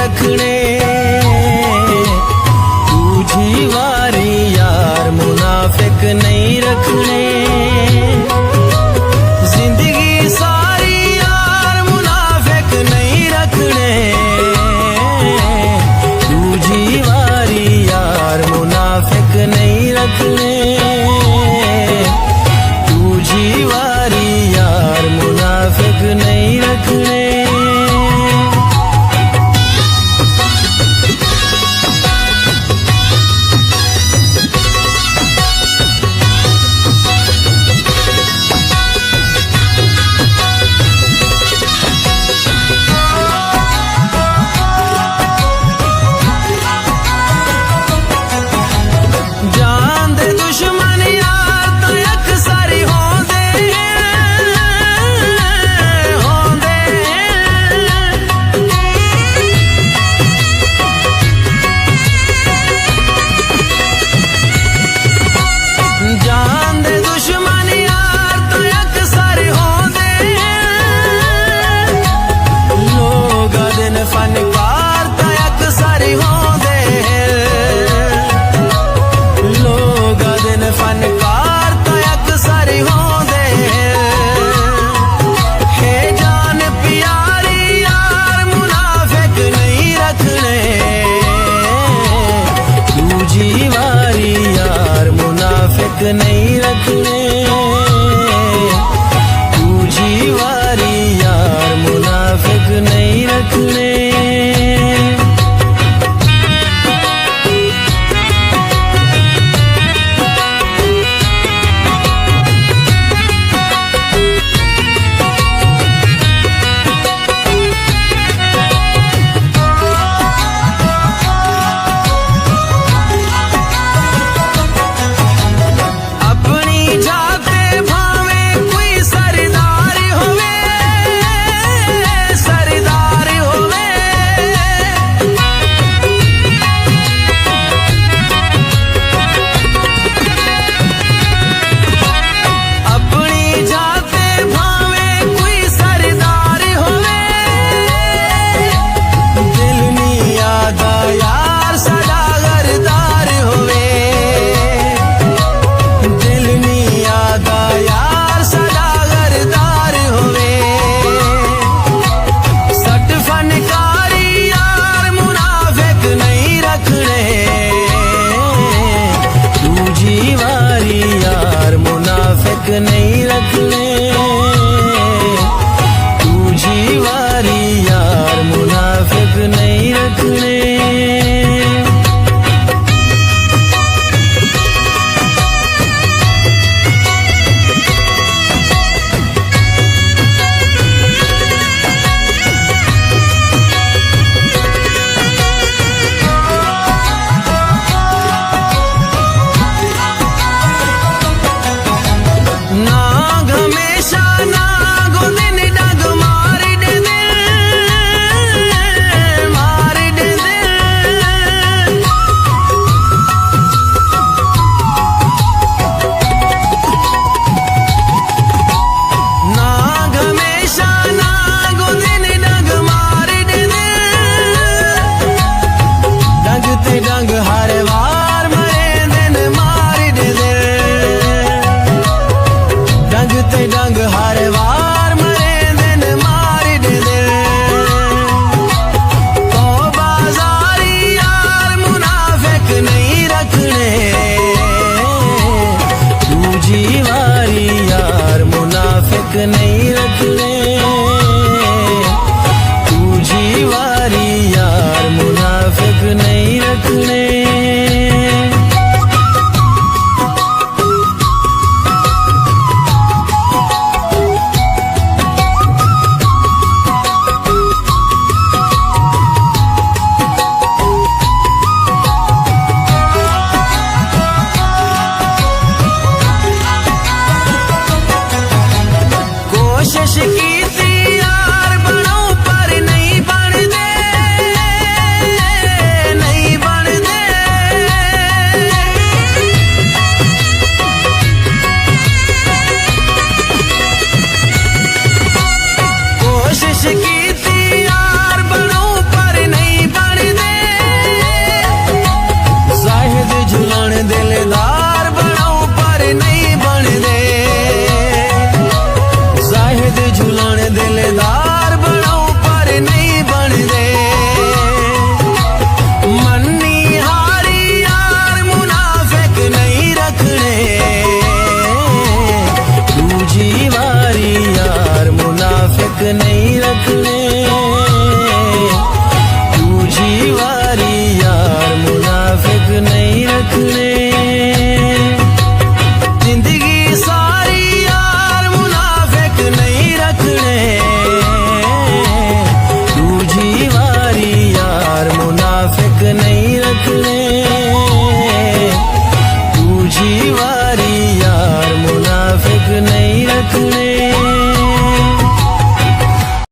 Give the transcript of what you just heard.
रखने, तुझी वारी यार मुनाफिक नहीं रखने। जिंदगी सारी यार मुनाफिक नहीं रखने, तुझी वारी यार मुनाफिक नहीं रखने, तुझी वारी यार मुनाफिक नहीं रखने। जान दे दुश्मन यार तो अक्सर होंदे होंदे, जान दे दुश्मन यार तो अक्सर होंदे, लोग दिन फनकार तो अक्सर होंदे, लोग दिन फनकार तो अक्सर होंदे। है जान प्यारी यार मुनाफिक नहीं रखने, तुझी वारी यार मुनाफिक नहीं रखने, तुझी वारी यार मुनाफिक नहीं रखने। नहीं रखने, तुझी वारी यार मुनाफिक नहीं